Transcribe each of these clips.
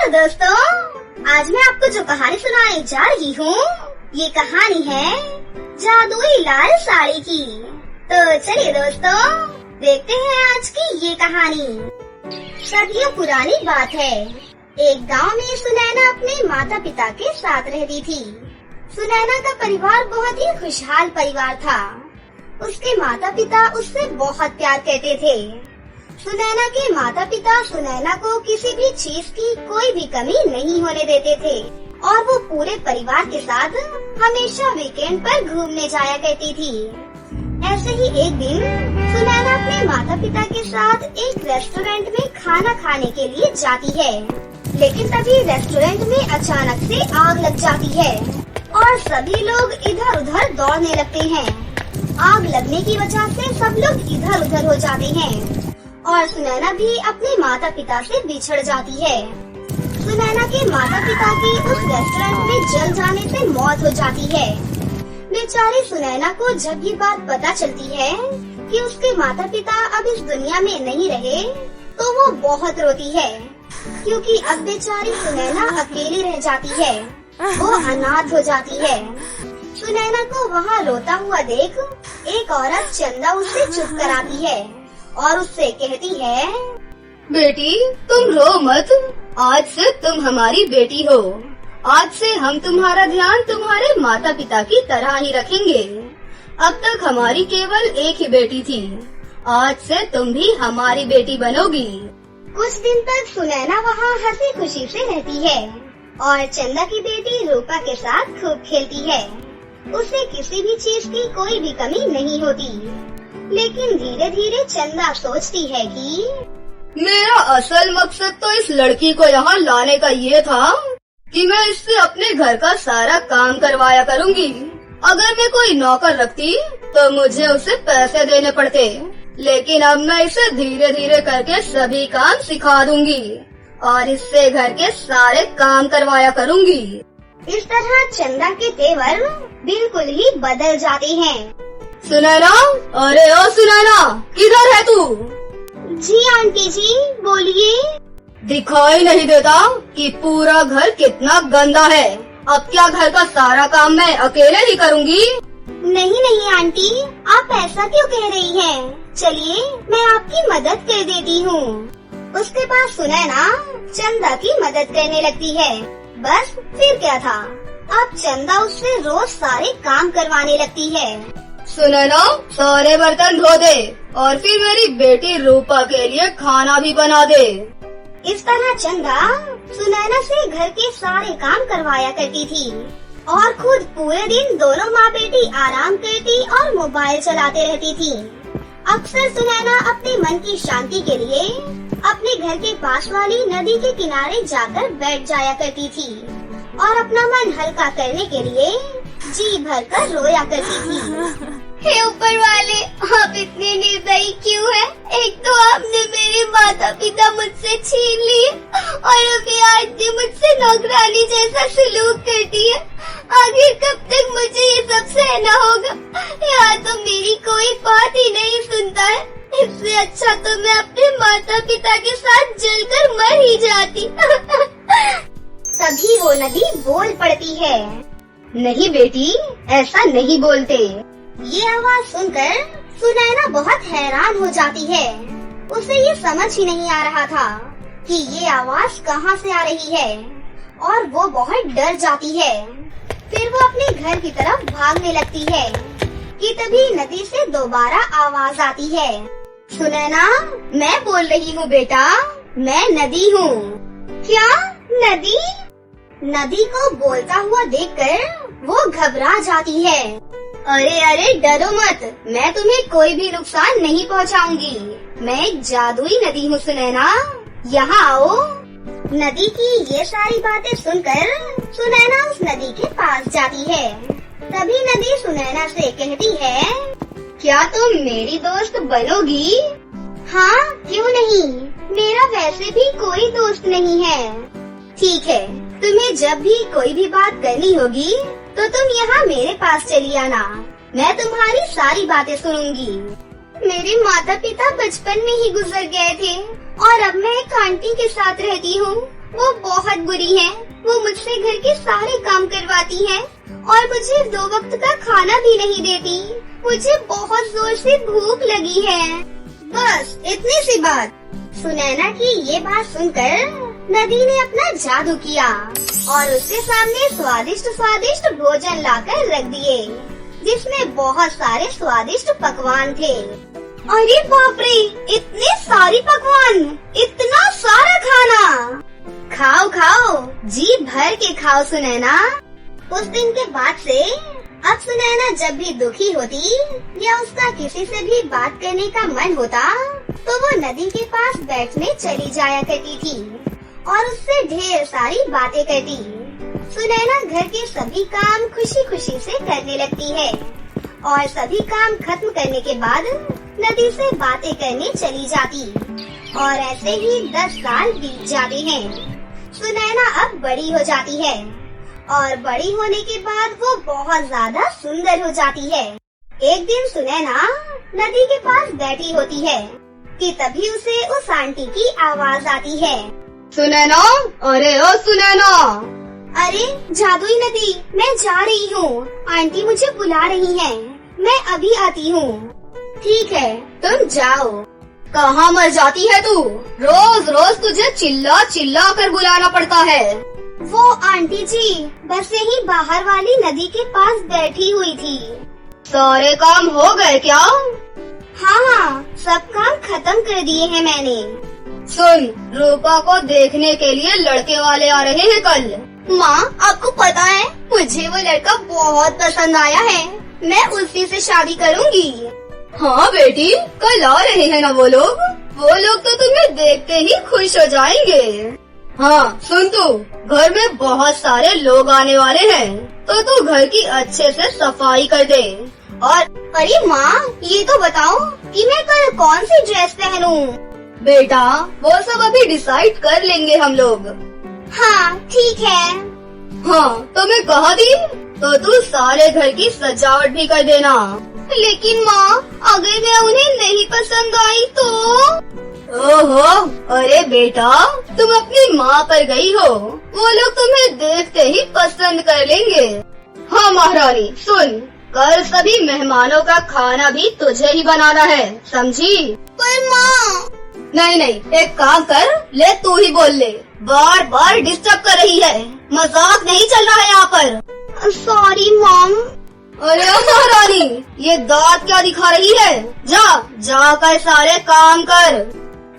Hello दोस्तों, आज मैं आपको जो कहानी सुनाने जा रही हूँ ये कहानी है जादुई लाल साड़ी की। तो चलिए दोस्तों देखते हैं आज की ये कहानी। सदियों पुरानी बात है, एक गांव में सुनैना अपने माता पिता के साथ रहती थी। सुनैना का परिवार बहुत ही खुशहाल परिवार था। उसके माता पिता उससे बहुत प्यार करते थे। सुनैना के माता पिता सुनैना को किसी भी चीज की कोई भी कमी नहीं होने देते थे और वो पूरे परिवार के साथ हमेशा वीकेंड पर घूमने जाया करती थी। ऐसे ही एक दिन सुनैना अपने माता पिता के साथ एक रेस्टोरेंट में खाना खाने के लिए जाती है, लेकिन तभी रेस्टोरेंट में अचानक से आग लग जाती है और सभी लोग इधर उधर दौड़ने लगते हैं। आग लगने की वजह से सब लोग इधर उधर हो जाते हैं और सुनैना भी अपने माता पिता से बिछड़ जाती है। सुनैना के माता पिता की उस रेस्टोरेंट में जल जाने से मौत हो जाती है। बेचारी सुनैना को जब ये बात पता चलती है कि उसके माता पिता अब इस दुनिया में नहीं रहे तो वो बहुत रोती है, क्योंकि अब बेचारी सुनैना अकेली रह जाती है, वो अनाथ हो जाती है। सुनैना को वहाँ रोता हुआ देख एक औरत चंदा उसे चुप कराती है और उससे कहती है, बेटी तुम रो मत, आज से तुम हमारी बेटी हो। आज से हम तुम्हारा ध्यान तुम्हारे माता पिता की तरह ही रखेंगे। अब तक हमारी केवल एक ही बेटी थी, आज से तुम भी हमारी बेटी बनोगी। कुछ दिन तक सुनैना वहाँ हंसी खुशी से रहती है और चंदा की बेटी रूपा के साथ खूब खेलती है। उसे किसी भी चीज की कोई भी कमी नहीं होती। लेकिन धीरे धीरे चंदा सोचती है कि मेरा असल मकसद तो इस लड़की को यहाँ लाने का ये था कि मैं इससे अपने घर का सारा काम करवाया करूँगी। अगर मैं कोई नौकर रखती तो मुझे उसे पैसे देने पड़ते, लेकिन अब मैं इसे धीरे धीरे करके सभी काम सिखा दूंगी और इससे घर के सारे काम करवाया करूँगी। इस तरह चंदा के तेवर बिल्कुल ही बदल जाते हैं। सुनैना, अरे ओ सुनैना, किधर है तू? जी आंटी जी, बोलिए। दिखाई नहीं देता कि पूरा घर कितना गंदा है। अब क्या घर का सारा काम मैं अकेले ही करूँगी? नहीं नहीं आंटी, आप ऐसा क्यों कह रही हैं? चलिए मैं आपकी मदद कर देती हूँ। उसके बाद सुनैना चंदा की मदद करने लगती है। बस फिर क्या था, अब चंदा उससे रोज सारे काम करवाने लगती है। सुनैना, सारे बर्तन धो दे और फिर मेरी बेटी रूपा के लिए खाना भी बना दे। इस तरह चंदा सुनैना से घर के सारे काम करवाया करती थी और खुद पूरे दिन दोनों माँ बेटी आराम करती और मोबाइल चलाते रहती थी। अक्सर सुनैना अपने मन की शांति के लिए अपने घर के पास वाली नदी के किनारे जाकर बैठ जाया करती थी और अपना मन हल्का करने के लिए जी भर कर रोया करती थी। हे ऊपर वाले, आप इतने निर्दयी क्यों हैं? एक तो आपने मेरे माता पिता मुझसे छीन लिए और अभी आज भी मुझसे नौकरानी जैसा सलूक करती है। आखिर कब तक मुझे ये सब सहना होगा? यहाँ तो मेरी कोई बात ही नहीं सुनता है। इससे अच्छा तो मैं अपने माता पिता के साथ जलकर मर ही जाती। तभी वो नदी बोल पड़ती है, नहीं बेटी, ऐसा नहीं बोलते। ये आवाज सुनकर सुनैना बहुत हैरान हो जाती है। उसे ये समझ ही नहीं आ रहा था कि ये आवाज कहाँ से आ रही है और वो बहुत डर जाती है। फिर वो अपने घर की तरफ भागने लगती है कि तभी नदी से दोबारा आवाज आती है, सुनैना, मैं बोल रही हूँ बेटा, मैं नदी हूँ। क्या नदी? नदी को बोलता हुआ देखकर वो घबरा जाती है। अरे अरे डरो मत, मैं तुम्हें कोई भी नुकसान नहीं पहुंचाऊंगी। मैं एक जादुई नदी हूँ सुनैना, यहाँ आओ। नदी की ये सारी बातें सुनकर सुनैना उस नदी के पास जाती है। तभी नदी सुनैना से कहती है, क्या तुम मेरी दोस्त बनोगी? हाँ, क्यों नहीं, मेरा वैसे भी कोई दोस्त नहीं है। ठीक है, तुम्हें जब भी कोई भी बात करनी होगी तो तुम यहाँ मेरे पास चली आना, मैं तुम्हारी सारी बातें सुनूंगी। मेरे माता पिता बचपन में ही गुजर गए थे और अब मैं एक आंटी के साथ रहती हूँ। वो बहुत बुरी है। वो मुझसे घर के सारे काम करवाती है और मुझे 2 वक्त का खाना भी नहीं देती। मुझे बहुत जोर से भूख लगी है। बस इतनी सी बात। सुनैना की ये बात सुनकर नदी ने अपना जादू किया और उसके सामने स्वादिष्ट स्वादिष्ट भोजन लाकर रख दिए, जिसमें बहुत सारे स्वादिष्ट पकवान थे। अरे बाप रे, इतने सारे पकवान, इतना सारा खाना। खाओ खाओ, जी भर के खाओ सुनैना। उस दिन के बाद से अब सुनैना जब भी दुखी होती या उसका किसी से भी बात करने का मन होता तो वो नदी के पास बैठने चली जाया करती थी और उससे ढेर सारी बातें करती। सुनैना घर के सभी काम खुशी खुशी से करने लगती है और सभी काम खत्म करने के बाद नदी से बातें करने चली जाती और ऐसे ही 10 साल बीत जाते हैं। सुनैना अब बड़ी हो जाती है और बड़ी होने के बाद वो बहुत ज्यादा सुंदर हो जाती है। एक दिन सुनैना नदी के पास बैठी होती है कि तभी उसे उस आंटी की आवाज आती है। सुनैना, अरे ओ सुनैना। अरे जादुई नदी, मैं जा रही हूँ। आंटी मुझे बुला रही हैं। मैं अभी आती हूँ। ठीक है, तुम जाओ। कहाँ मर जाती है तू? रोज रोज तुझे चिल्ला चिल्ला कर बुलाना पड़ता है। वो आंटी जी बस यही बाहर वाली नदी के पास बैठी हुई थी। सारे काम हो गए क्या? हाँ, सब काम खत्म कर दिए हैं मैंने। सुन, रूपा को देखने के लिए लड़के वाले आ रहे हैं कल। माँ, आपको पता है मुझे वो लड़का बहुत पसंद आया है। मैं उसी से शादी करूँगी। हाँ बेटी, कल आ रहे हैं ना वो लोग। वो लोग तो तुम्हें देखते ही खुश हो जाएंगे। हाँ सुन, तू घर में बहुत सारे लोग आने वाले हैं तो तू घर की अच्छे से सफाई कर दे। और अरे माँ, ये तो बताओ कि मैं कल कौन सी ड्रेस पहनूं? बेटा, वो सब अभी डिसाइड कर लेंगे हम लोग। हाँ ठीक है। हाँ तो मैं कहा दी, तो तू सारे घर की सजावट भी कर देना। लेकिन माँ, अगर मैं उन्हें नहीं पसंद आई तो? ओहो, अरे बेटा, तुम अपनी माँ पर गई हो। वो लोग तुम्हें देखते ही पसंद कर लेंगे। हाँ महारानी, सुन, कल सभी मेहमानों का खाना भी तुझे ही बनाना है, समझी? पर माँ। नहीं नहीं, एक काम कर, ले तू ही बोल ले। बार बार डिस्टर्ब कर रही है। मजाक नहीं चल रहा है यहाँ पर। Sorry mom. अरे महारानी, ये दांत क्या दिखा रही है? जाकर सारे काम कर।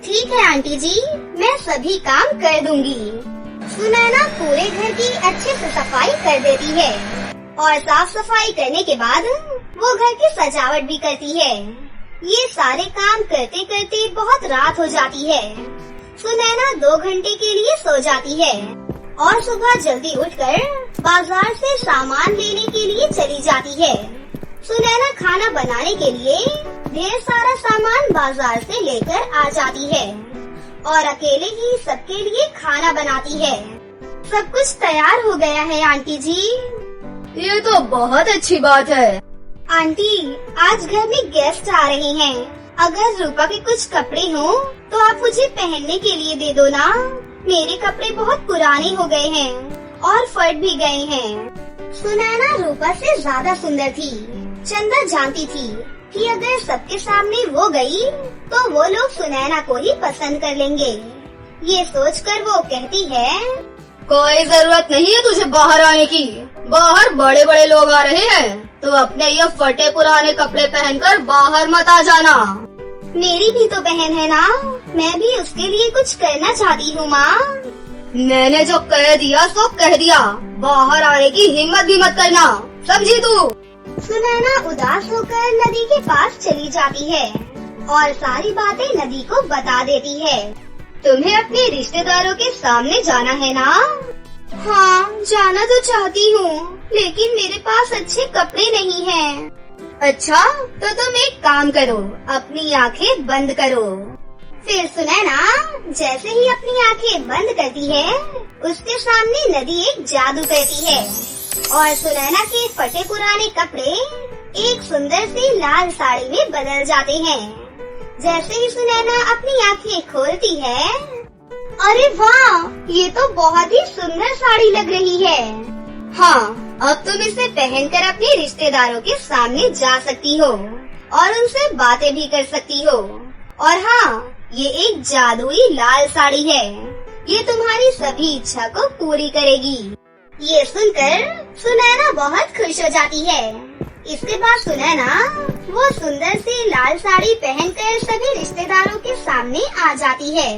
ठीक है आंटी जी, मैं सभी काम कर दूंगी। सुनैना पूरे घर की अच्छे से सफाई कर देती है और साफ सफाई करने के बाद वो घर की सजावट भी करती है। ये सारे काम करते करते बहुत रात हो जाती है। सुनैना 2 घंटे के लिए सो जाती है और सुबह जल्दी उठकर बाजार से सामान लेने के लिए चली जाती है। सुनैना खाना बनाने के लिए ढेर सारा सामान बाजार से लेकर आ जाती है और अकेले ही सबके लिए खाना बनाती है। सब कुछ तैयार हो गया है आंटी जी। ये तो बहुत अच्छी बात है। आंटी, आज घर में गेस्ट आ रहे हैं। अगर रूपा के कुछ कपड़े हो तो आप मुझे पहनने के लिए दे दो ना। मेरे कपड़े बहुत पुराने हो गए हैं और फट भी गए हैं। सुनैना रूपा से ज्यादा सुंदर थी। चंदा जानती थी कि अगर सबके सामने वो गई तो वो लोग सुनैना को ही पसंद कर लेंगे। ये सोचकर वो कहती है, कोई जरूरत नहीं है तुझे बाहर आने की। बाहर बड़े बड़े लोग आ रहे हैं, तो अपने ये फटे पुराने कपड़े पहनकर बाहर मत आ जाना। मेरी भी तो बहन है ना, मैं भी उसके लिए कुछ करना चाहती हूँ माँ। मैंने जो कह दिया सो कह दिया। बाहर आने की हिम्मत भी मत करना, समझी तू? सुनैना उदास होकर नदी के पास चली जाती है और सारी बातें नदी को बता देती है। तुम्हें अपने रिश्तेदारों के सामने जाना है ना? हाँ, जाना तो चाहती हूँ, लेकिन मेरे पास अच्छे कपड़े नहीं हैं। अच्छा, तो तुम एक काम करो, अपनी आंखें बंद करो। फिर सुनैना जैसे ही अपनी आंखें बंद करती है, उसके सामने नदी एक जादू करती है और सुनैना के फटे पुराने कपड़े एक सुंदर सी लाल साड़ी में बदल जाते हैं। जैसे ही सुनैना अपनी आंखें खोलती है, अरे वाह, ये तो बहुत ही सुंदर साड़ी लग रही है। हाँ, अब तुम इसे पहनकर अपने रिश्तेदारों के सामने जा सकती हो और उनसे बातें भी कर सकती हो। और हाँ, ये एक जादुई लाल साड़ी है। ये तुम्हारी सभी इच्छा को पूरी करेगी। ये सुनकर सुनैना बहुत खुश हो जाती है। इसके बाद सुनैना वो सुंदर सी लाल साड़ी पहनकर सभी रिश्तेदारों के सामने आ जाती है।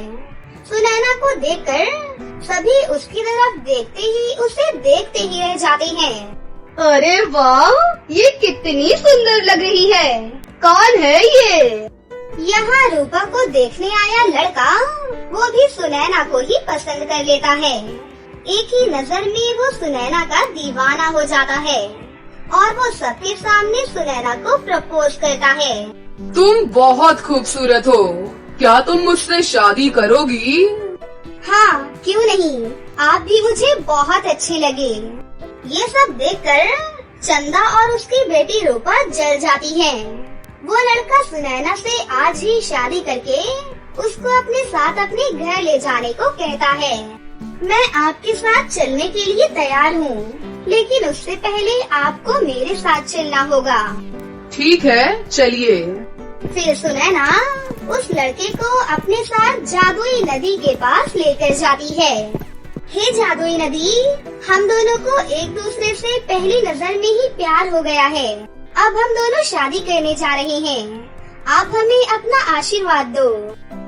सुनैना को देखकर सभी उसकी तरफ उसे देखते ही रह जाते हैं। अरे वाह, ये कितनी सुंदर लग रही है। कौन है ये? यहाँ रूपा को देखने आया लड़का वो भी सुनैना को ही पसंद कर लेता है। एक ही नजर में वो सुनैना का दीवाना हो जाता है और वो सबके सामने सुनैना को प्रपोज करता है। तुम बहुत खूबसूरत हो, क्या तुम मुझसे शादी करोगी? हाँ, क्यों नहीं, आप भी मुझे बहुत अच्छे लगे। ये सब देखकर चंदा और उसकी बेटी रूपा जल जाती है। वो लड़का सुनैना से आज ही शादी करके उसको अपने साथ अपने घर ले जाने को कहता है। मैं आपके साथ चलने के लिए तैयार हूँ, लेकिन उससे पहले आपको मेरे साथ चलना होगा। ठीक है, चलिए। फिर सुनैना उस लड़के को अपने साथ जादुई नदी के पास लेकर जाती है। हे जादुई नदी, हम दोनों को एक दूसरे से पहली नजर में ही प्यार हो गया है। अब हम दोनों शादी करने जा रहे हैं। आप हमें अपना आशीर्वाद दो।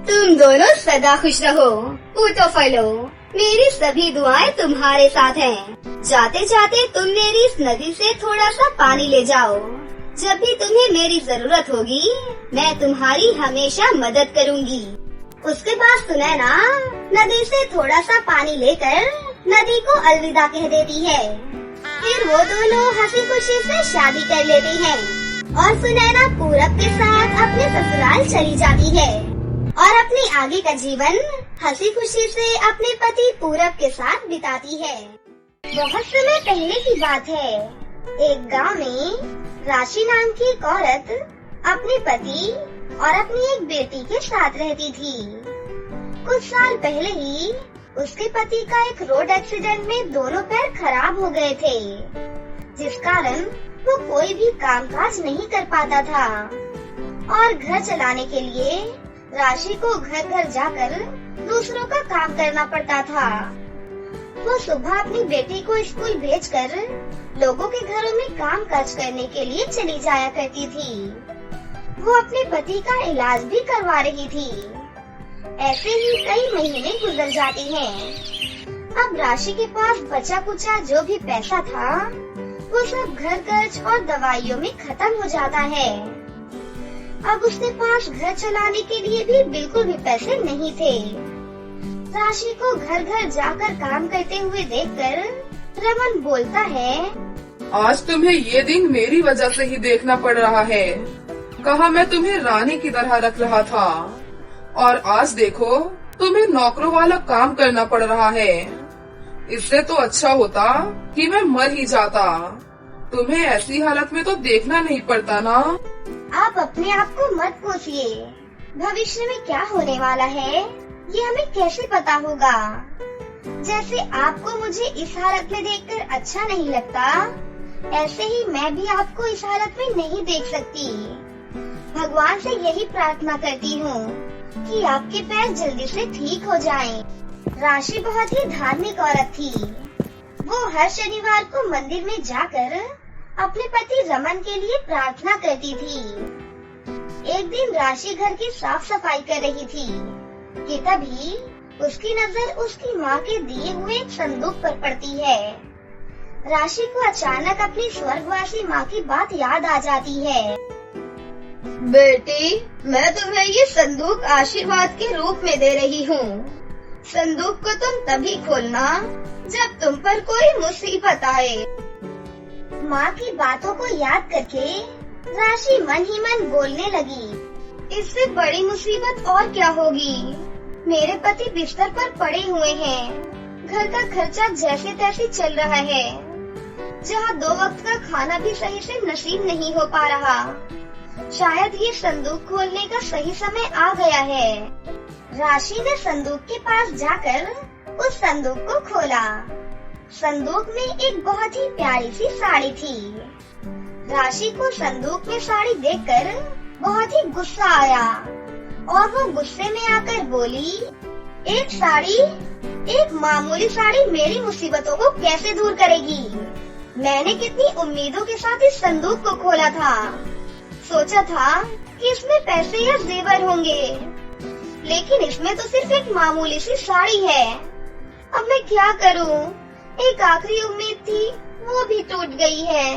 तुम दोनों सदा खुश रहो, पूतो फलो। मेरी सभी दुआएं तुम्हारे साथ हैं। जाते जाते तुम मेरी इस नदी से थोड़ा सा पानी ले जाओ। जब भी तुम्हें मेरी जरूरत होगी, मैं तुम्हारी हमेशा मदद करूंगी। उसके बाद सुनैना नदी से थोड़ा सा पानी लेकर नदी को अलविदा कह देती है। फिर वो दोनों हंसी खुशी से शादी कर लेते हैं और सुनैना पूरब के साथ अपने ससुराल चली जाती है और अपने आगे का जीवन हंसी खुशी से अपने पति पूरब के साथ बिताती है। बहुत समय पहले की बात है। एक गांव में राशि नाम की एक औरत अपने पति और अपनी एक बेटी के साथ रहती थी। कुछ साल पहले ही उसके पति का एक रोड एक्सीडेंट में दोनों पैर खराब हो गए थे, जिस कारण वो कोई भी कामकाज नहीं कर पाता था और घर चलाने के लिए राशि को घर घर जाकर दूसरों का काम करना पड़ता था। वो सुबह अपनी बेटी को स्कूल भेजकर लोगों के घरों में काम काज करने के लिए चली जाया करती थी। वो अपने पति का इलाज भी करवा रही थी। ऐसे ही कई महीने गुजर जाते हैं। अब राशि के पास बचा कुचा जो भी पैसा था वो सब घर खर्च और दवाइयों में खत्म हो जाता है। अब उसके पास घर चलाने के लिए भी बिल्कुल भी पैसे नहीं थे। राशि को घर घर जाकर काम करते हुए देखकर रमन बोलता है, आज तुम्हें ये दिन मेरी वजह से ही देखना पड़ रहा है। कहा मैं तुम्हें रानी की तरह रख रहा था और आज देखो तुम्हें नौकरों वाला काम करना पड़ रहा है। इससे तो अच्छा होता कि मैं मर ही जाता। तुम्हें ऐसी हालत में तो देखना नहीं पड़ता ना। आप अपने आप को मत कोसिए। भविष्य में क्या होने वाला है ये हमें कैसे पता होगा। जैसे आपको मुझे इस हालत में देखकर अच्छा नहीं लगता, ऐसे ही मैं भी आपको इस हालत में नहीं देख सकती। भगवान से यही प्रार्थना करती हूँ कि आपके पैर जल्दी से ठीक हो जाएं। राशि बहुत ही धार्मिक औरत थी। वो हर शनिवार को मंदिर में जाकर अपने पति रमन के लिए प्रार्थना करती थी। एक दिन राशि घर की साफ सफाई कर रही थी कि तभी उसकी नजर उसकी माँ के दिए हुए एक संदूक पर पड़ती है। राशि को अचानक अपनी स्वर्गवासी माँ की बात याद आ जाती है। बेटी, मैं तुम्हें ये संदूक आशीर्वाद के रूप में दे रही हूँ। संदूक को तुम तभी खोलना जब तुम पर कोई मुसीबत आए। माँ की बातों को याद करके राशि मन ही मन बोलने लगी, इससे बड़ी मुसीबत और क्या होगी। मेरे पति बिस्तर पर पड़े हुए हैं। घर का खर्चा जैसे तैसे चल रहा है। जहाँ 2 वक्त का खाना भी सही से नसीब नहीं हो पा रहा। शायद ये संदूक खोलने का सही समय आ गया है। राशि ने संदूक के पास जाकर उस संदूक को खोला। संदूक में एक बहुत ही प्यारी सी साड़ी थी। राशि को संदूक में साड़ी देखकर बहुत ही गुस्सा आया और वो गुस्से में आकर बोली, एक साड़ी, एक मामूली साड़ी मेरी मुसीबतों को कैसे दूर करेगी? मैंने कितनी उम्मीदों के साथ इस संदूक को खोला था। सोचा था कि इसमें पैसे या जेवर होंगे, लेकिन इसमें तो सिर्फ एक मामूली सी साड़ी है। अब मैं क्या करूं? एक आखिरी उम्मीद थी, वो भी टूट गई है।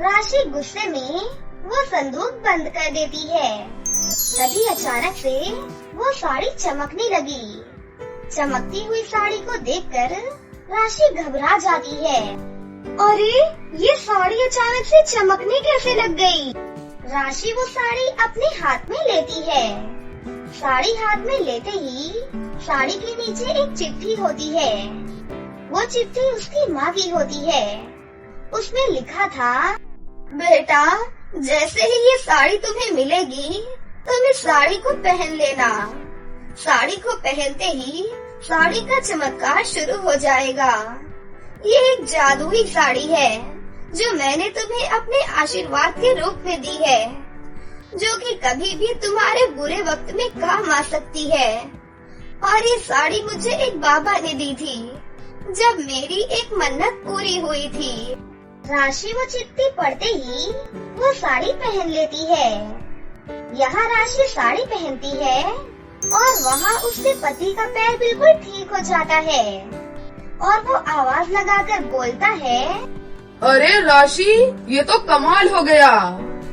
राशि गुस्से में वो संदूक बंद कर देती है। तभी अचानक से वो साड़ी चमकने लगी। चमकती हुई साड़ी को देखकर राशि घबरा जाती है। अरे, ये साड़ी अचानक से चमकने कैसे लग गई? राशि वो साड़ी अपने हाथ में लेती है। साड़ी हाथ में लेते ही साड़ी के नीचे एक चिट्ठी होती है। वो चिट्ठी उसकी माँ की होती है। उसमें लिखा था, बेटा, जैसे ही ये साड़ी तुम्हें मिलेगी तुम इस साड़ी को पहन लेना। साड़ी को पहनते ही साड़ी का चमत्कार शुरू हो जाएगा। ये एक जादुई साड़ी है जो मैंने तुम्हें अपने आशीर्वाद के रूप में दी है, जो कि कभी भी तुम्हारे बुरे वक्त में काम आ सकती है। और ये साड़ी मुझे एक बाबा ने दी थी जब मेरी एक मन्नत पूरी हुई थी। राशि वो चिट्ठी पढ़ते ही वो साड़ी पहन लेती है। यहाँ राशि साड़ी पहनती है और वहाँ उसके पति का पैर बिल्कुल ठीक हो जाता है और वो आवाज लगाकर बोलता है, अरे राशि, ये तो कमाल हो गया।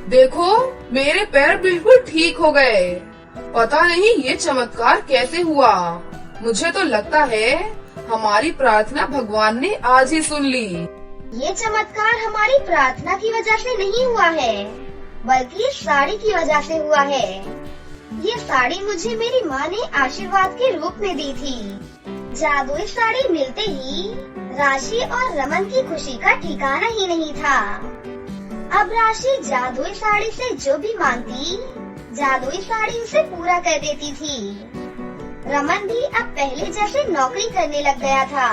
देखो, मेरे पैर बिल्कुल ठीक हो गए। पता नहीं ये चमत्कार कैसे हुआ। मुझे तो लगता है हमारी प्रार्थना भगवान ने आज ही सुन ली। ये चमत्कार हमारी प्रार्थना की वजह से नहीं हुआ है, बल्कि इस साड़ी की वजह से हुआ है। ये साड़ी मुझे मेरी माँ ने आशीर्वाद के रूप में दी थी। जादुई साड़ी मिलते ही राशि और रमन की खुशी का ठिकाना ही नहीं था। अब राशि जादुई साड़ी से जो भी मांगती, जादुई साड़ी उसे पूरा कर देती थी। रमन भी अब पहले जैसे नौकरी करने लग गया था।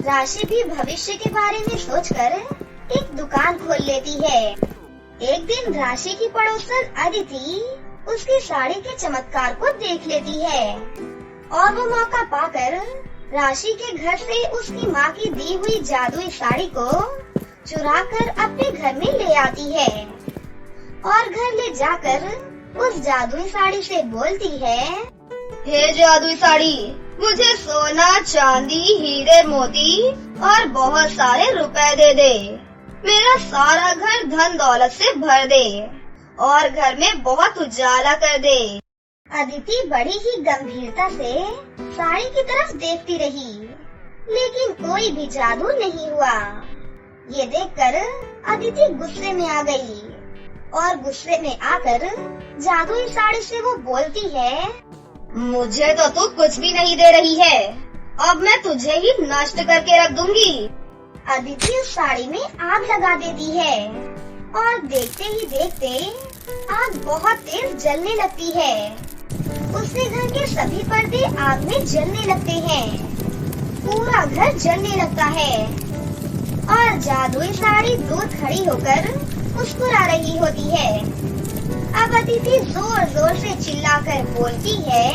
राशि भी भविष्य के बारे में सोचकर एक दुकान खोल लेती है। एक दिन राशि की पड़ोसन अदिति उसकी साड़ी के चमत्कार को देख लेती है और वो मौका पाकर राशि के घर से उसकी माँ की दी हुई जादुई साड़ी को चुराकर अपने घर में ले आती है और घर ले जाकर उस जादुई साड़ी से बोलती है, हे जादुई साड़ी, मुझे सोना, चांदी, हीरे, मोती और बहुत सारे रुपए दे दे। मेरा सारा घर धन दौलत से भर दे और घर में बहुत उजाला कर दे। अदिति बड़ी ही गंभीरता से साड़ी की तरफ देखती रही, लेकिन कोई भी जादू नहीं हुआ। ये देखकर अदिति गुस्से में आ गई और गुस्से में आकर जादुई साड़ी से वो बोलती है, मुझे तो तू कुछ भी नहीं दे रही है। अब मैं तुझे ही नष्ट करके रख दूंगी। अदिति उस साड़ी में आग लगा देती है और देखते ही देखते आग बहुत तेज जलने लगती है। उसके घर के सभी पर्दे आग में जलने लगते हैं। पूरा घर जलने लगता है और जादुई साड़ी दूर खड़ी होकर मुस्कुरा रही होती है। अब अदिति जोर जोर से चिल्लाकर बोलती है,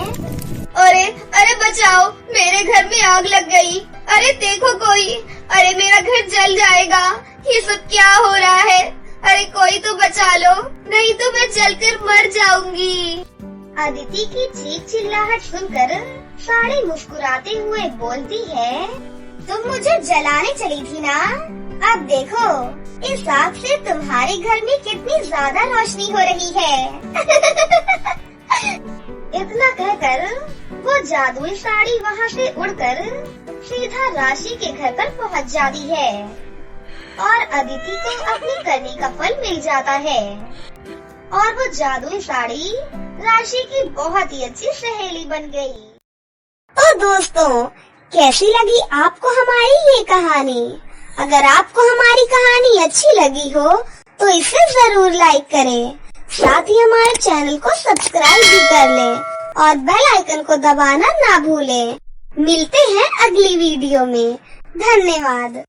अरे अरे बचाओ, मेरे घर में आग लग गई। अरे देखो कोई, अरे मेरा घर जल जाएगा। ये सब क्या हो रहा है? अरे कोई तो बचा लो, नहीं तो मैं जलकर मर जाऊंगी। अदिति की चीख चिल्लाहट सुनकर साड़ी मुस्कुराते हुए बोलती है, तुम मुझे जलाने चली थी ना? अब देखो, इस आग से तुम्हारे घर में कितनी ज्यादा रोशनी हो रही है। इतना कहकर वो जादुई साड़ी वहाँ से उड़कर सीधा राशि के घर पर पहुँच जाती है और अदिति को अपनी करनी का फल मिल जाता है और वो जादुई साड़ी राशि की बहुत ही अच्छी सहेली बन गई। तो दोस्तों, कैसी लगी आपको हमारी ये कहानी? अगर आपको हमारी कहानी अच्छी लगी हो तो इसे जरूर लाइक करें, साथ ही हमारे चैनल को सब्सक्राइब भी कर लें और बेल आइकन को दबाना ना भूलें। मिलते हैं अगली वीडियो में। धन्यवाद।